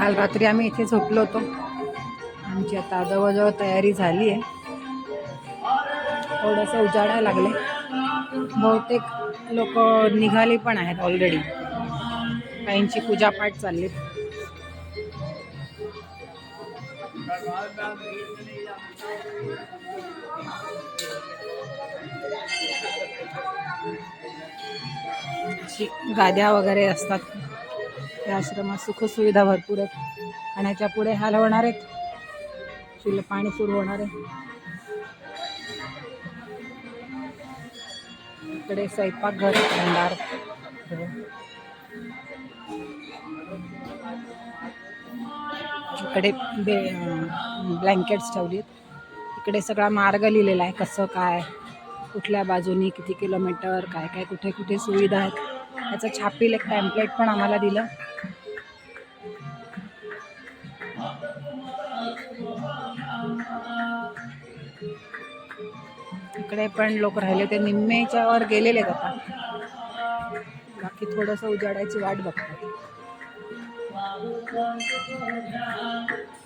काल रात्री आम्ही इथे झोपलो होतो. आमची आता जवळजवळ तयारी झाली आहे. थोडंसं उजाडायला लागले. बहुतेक लोक निघाली पण आहेत ऑलरेडी. काहींची पूजापाठ चालली. गाद्या वगैरे असतात त्या आश्रमात. सुखसुविधा भरपूर आहेत. खाण्याच्या पुढे हाल होणार आहेत. पाणी सुरू होणार आहे. इकडे स्वयंपाकघर, भंडार. इकडे ब्लँकेट्स ठेवलीत. इकडे सगळा मार्ग लिहिलेला आहे, कसं काय, कुठल्या बाजूनी किती किलोमीटर, काय काय कुठे कुठे सुविधा आहेत याचं छापील एक पॅम्पलेट पण आम्हाला दिलं. इकडे पण लोक राहिले, ते निम्मेच्या वर गेलेले आहेत आता. बाकी थोडंसं उजाडायची वाट बघतात.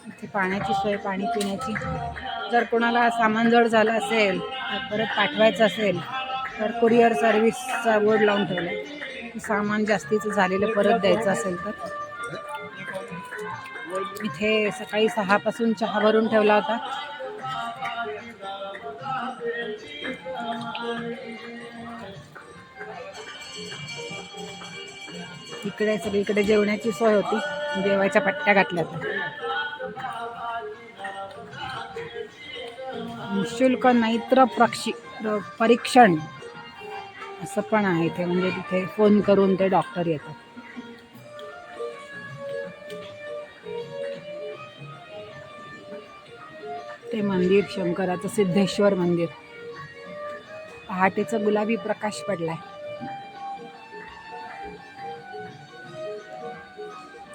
इथे पाण्याची सोय, पाणी पिण्याची. जर कोणाला सामान जड झालं असेल, परत पाठवायचं असेल तर कुरिअर सर्व्हिसचा बोर्ड लावून ठेवला. सामान जास्तीचं झालेलं परत द्यायचं असेल तर. इथे सकाळी 6 पासून चहा भरून ठेवला होता. इकडे सगळीकडे जेवणाची सोय होती. जेवायच्या पट्ट्या घातल्या होत्या. निःशुल्क नेत्र परीक्षण असं पण आहे ते. म्हणजे तिथे फोन करून ते डॉक्टर येतात. ते मंदिर शंकराचं, सिद्धेश्वर मंदिर. पहाटेचा गुलाबी प्रकाश पडलाय.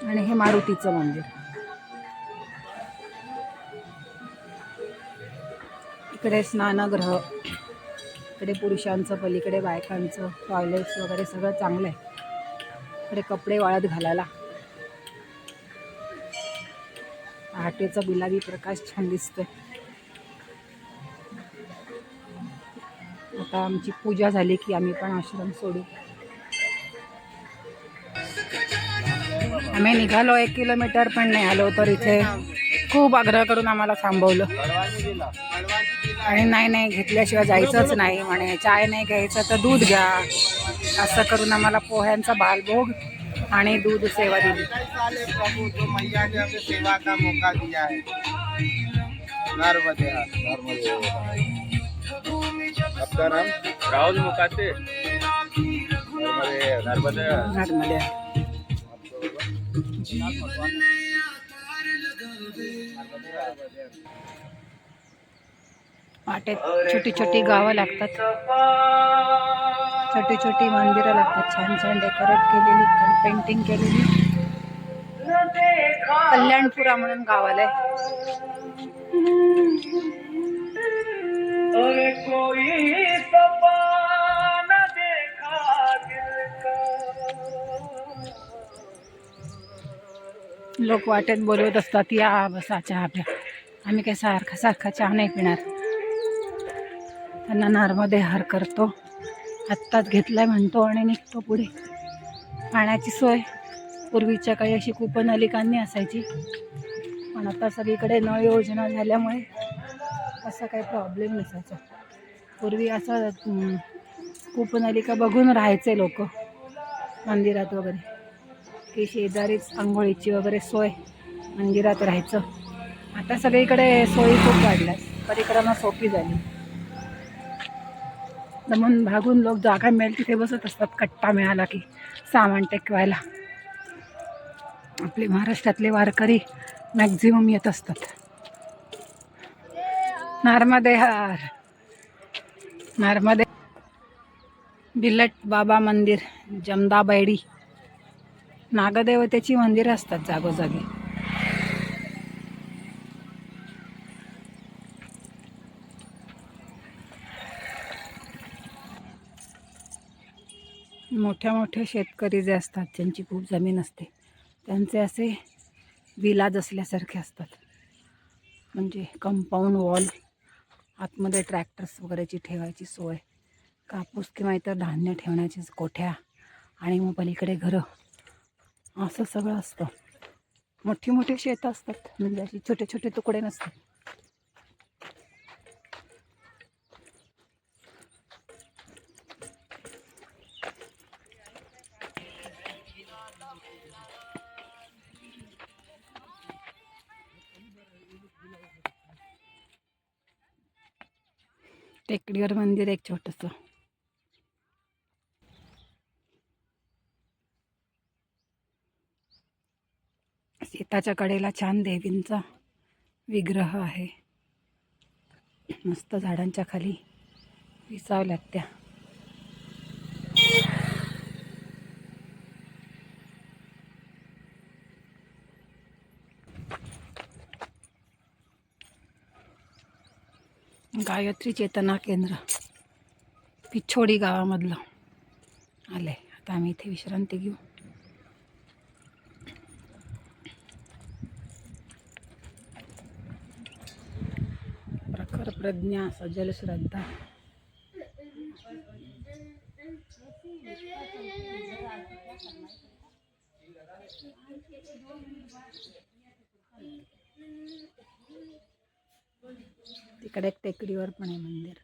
आणि हे मारुतीचं मंदिर. इकडे स्नानगृह, इकडे पुरुषांचं, पलीकडे बायकांचं, टॉयलेट्स वगैरे सगळं चांगलं आहे. इकडे कपडे वाळत घालायला. पहाटेचा गुलाबी प्रकाश छान दिसतोय. आता आमची पूजा झाली की आम्ही पण आश्रम सोडू. आम्ही निघालो 1 किलोमीटर पण नाही आलो तर इथे खूप आग्रह करून आम्हाला थांबवलं. आणि नाही घेतल्याशिवाय जायचंच नाही म्हणे. चाय नाही घ्यायचं तर दूध घ्या, असं करून आम्हाला पोह्यांचा बालभोग आणि दूध सेवा दिली. सेवा का मौका दिया है. नर्मदे. आपका नाम? राहुल मुकाते. नर्मदे. वाटेत छोटी छोटी गावं लागतात, छोटी छोटी मंदिरं लागतात, छान छान डेकोरेट केलेली, पेंटिंग केलेली. कल्याणपुरा म्हणून गाव आलंय. लोक वाटेत बोलवत असतात, या बसा चहा प्या. आम्ही काही सारखा चहा नाही पिणार. त्यांना नर्मदे हार करतो, आत्ताच घेतलाय म्हणतो आणि निघतो पुढे. पाण्याची सोय पूर्वीच्या काही अशी कूपनलिकांनी असायची, पण आता सगळीकडे नळ योजना झाल्यामुळे असा काही प्रॉब्लेम नसायचा. पूर्वी असं कूपनलिका बघून राहायचे लोक मंदिरात वगैरे, की शेजारीच आंघोळीची वगैरे सोय, मंदिरात राहायचं. आता सगळीकडे सोयी खूप वाढल्या, परिक्रमा सोपी झाली. दमून भागून लोक जागा मिळेल तिथे बसत असतात, कट्टा मिळाला की सामान टेकवायला. आपले महाराष्ट्रातले वारकरी मॅक्झिमम येत असतात. नर्मदे हर. नर्मदे. बिलट बाबा मंदिर, जमदाबैडी. नागदेवतेची मंदिरं असतात जागोजागी. मोठ्या शेतकरी जे असतात, ज्यांची खूप जमीन असते, त्यांचे असे विलाज असल्यासारखे असतात. म्हणजे कंपाऊंड वॉल, आतमध्ये ट्रॅक्टर्स वगैरेची ठेवायची सोय, कापूस किंवा इतर धान्य ठेवण्याची कोठ्या, आणि मग पलीकडे घरं, असं सगळं असतं. मोठी मोठी शेतं असतात, म्हणजे अशी छोटे छोटे तुकडे नसतात. टेकडीवर मंदिर एक छोटंसं. शेताच्या कडेला छान देवींचा विग्रह आहे. मस्त झाडांच्या खाली विसावल्यात त्या. गायत्री चेतना केंद्र पिछोडी गावामधलं आलंय. आता आम्ही इथे विश्रांती घेऊ. प्रखर प्रज्ञा, सजल श्रद्धा. तिकडे एक टेकडीवर पण आहे मंदिर.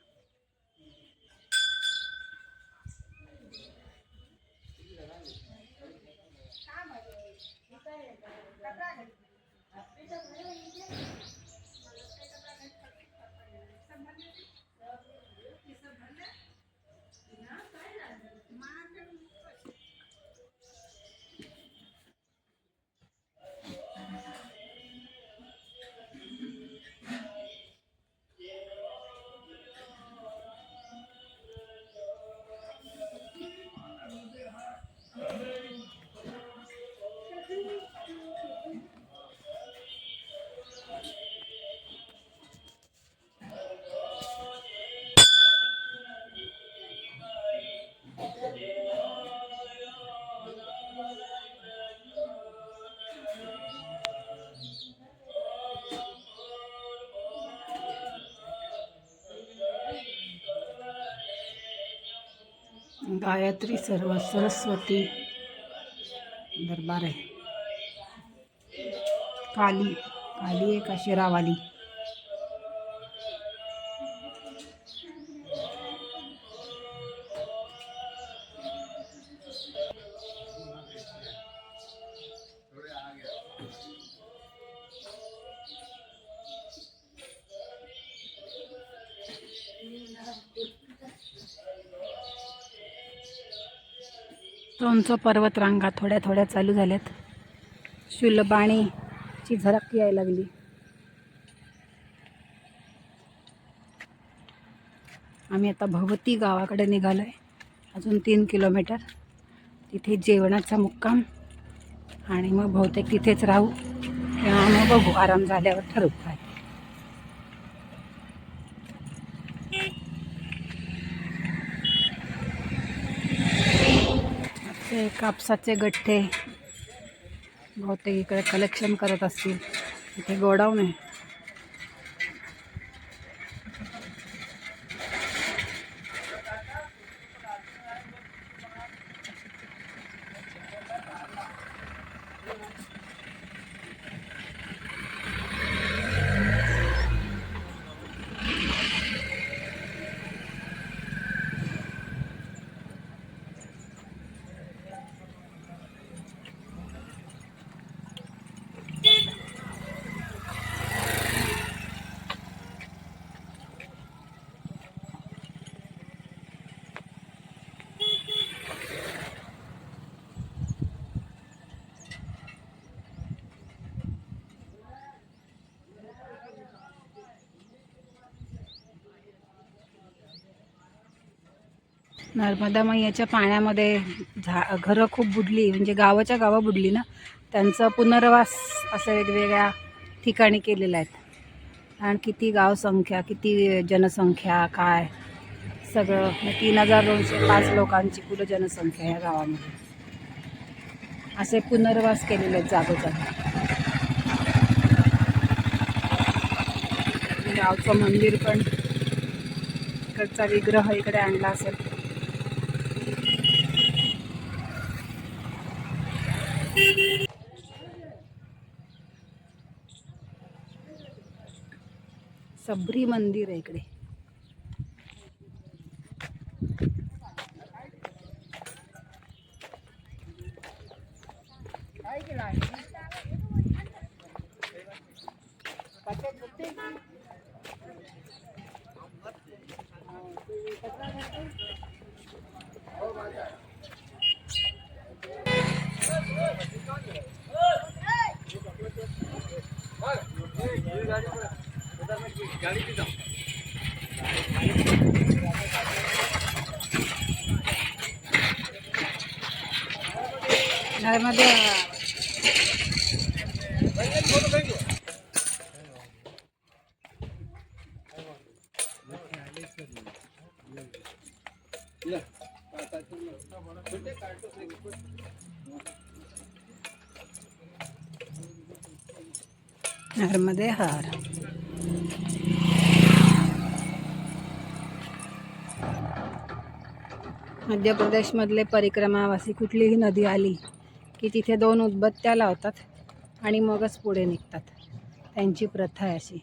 गायत्री सरस्वती दरबार आहे. काली आहे का शिरावाली. उंच पर्वतरांगा थोड्या थोड्या चालू झाल्यात. शुलबाणीची झलक यायला लागली. आम्ही आता भवती गावाकडे निघालोय. अजून 3 किलोमीटर. तिथे जेवणाचा मुक्काम, आणि मग बहुतेक तिथेच राहू किंवा मग बघू, आराम झाल्यावर ठरवू काय. ते कापसाचे गठ्ठे बहुतेक इकडे कलेक्शन करत असतील. इथे गोडाऊन आहे. नर्मदा मैयाच्या पाण्यामध्ये घरं खूप बुडली, म्हणजे गावाच्या गावं बुडली ना. त्यांचा पुनर्वास असं वेगवेगळ्या ठिकाणी केलेला आहे. आणि किती गावसंख्या, किती जनसंख्या, काय सगळं 3205 लोकांची कुल जनसंख्या या गावामध्ये. असे पुनर्वास केलेले आहेत जागोजागी. गावचं मंदिर पण इकडचा विग्रह इकडे आणला असेल. सबरी मंदिर आहे इकडे. नर्मदे नर्मदे हार. मध्य प्रदेशमधले परिक्रमावासी कुठलीही नदी आली की तिथे 2 उदबत्त्या लावतात आणि मगच पुढे निघतात. त्यांची प्रथा आहे अशी.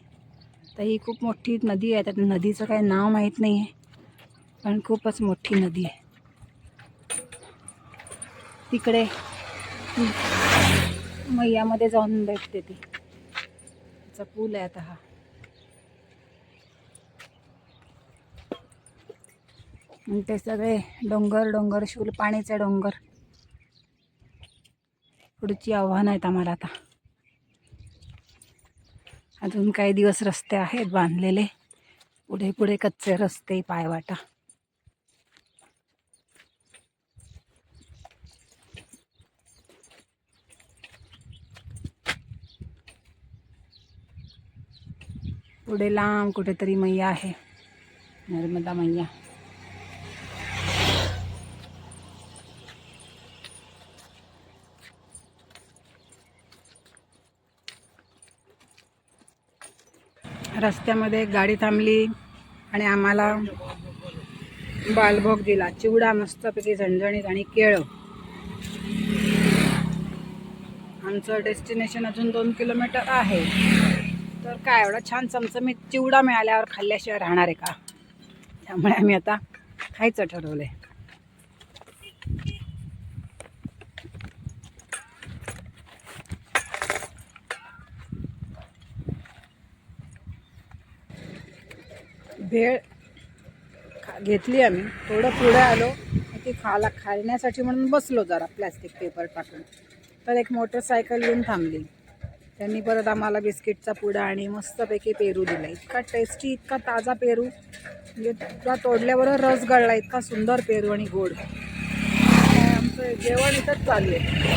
तर ही खूप मोठी नदी आहे. त्या नदीचं काही नाव माहीत नाही आहे, पण खूपच मोठी नदी आहे. तिकडे मैयामध्ये जाऊन भेटते ती. तिचा पूल आहे आता हा. आणि ते सगळे डोंगर डोंगर शूल पाणीचे डोंगर. पुढची आव्हानं आहेत आम्हाला आता. अजून काही दिवस रस्ते आहेत बांधलेले. पुढे पुढे कच्चे रस्ते, पायवाटा. पुढे लांब कुठेतरी मैया आहे, नर्मदा मैया. रस्त्यामध्ये एक गाडी थांबली आणि आम्हाला बालभोग दिला. चिवडा मस्तपैकी झणझणीत आणि केळं. आमचं डेस्टिनेशन अजून 2 किलोमीटर आहे. तर काय एवढा छान चमचमीत चिवडा मिळाल्यावर खाल्ल्याशिवाय राहणार आहे का? त्यामुळे आम्ही आता खायचं ठरवलंय. भेळ घेतली आम्ही. थोडं पुढे आलो ती खाण्यासाठी म्हणून बसलो जरा प्लॅस्टिक पेपर टाकून. तर एक मोटरसायकल येऊन थांबली. त्यांनी परत आम्हाला बिस्किटचा पुडा आणि मस्तपैकी पेरू दिला. इतका टेस्टी, इतका ताजा पेरू, म्हणजे तुला तोडल्याबरोबर रस गळला. इतका सुंदर पेरू आणि गोड. आमचं जेवण इथंच चालू आहे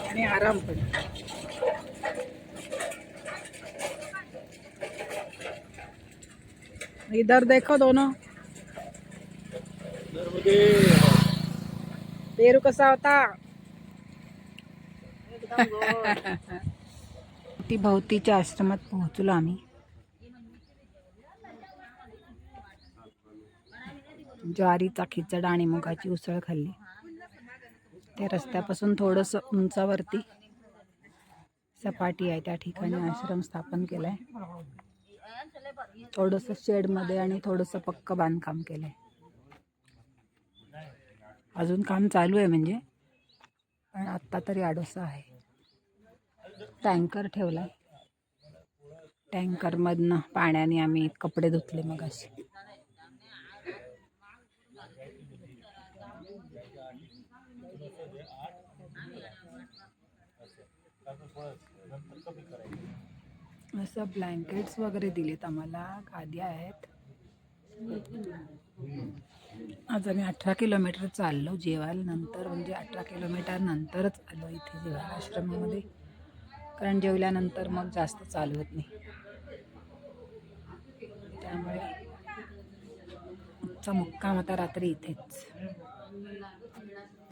आणि आराम पण. इधर देखो दोनों. पेरू कसा होता? ती भोवतीच्या आश्रमात पोहोचलो आम्ही. ज्वारीचा खिचडा आणि मुगाची उसळ खाल्ली. त्या रस्त्यापासून थोडंसं उंचावरती सपाटी आहे, त्या ठिकाणी आश्रम स्थापन केलाय. थोडंसं शेडमध्ये आणि थोडंसं पक्क बांधकाम केलंय. अजून काम चालू आहे म्हणजे, पण आत्ता तरी आडोसा आहे. टँकर ठेवलाय. टँकरमधनं पाण्याने आम्ही कपडे धुतले मगाशी. असं ब्लँकेट्स वगैरे दिलेत आम्हाला. गाद्या आहेत. आज आम्ही 18 किलोमीटर चाललो जेवायला. नंतर म्हणजे 18 किलोमीटर नंतरच आलो इथे जेवायला आश्रमामध्ये, कारण जेवल्यानंतर मग जास्त चालवत नाही. त्यामुळे आजचा मुक्काम आता रात्री इथेच.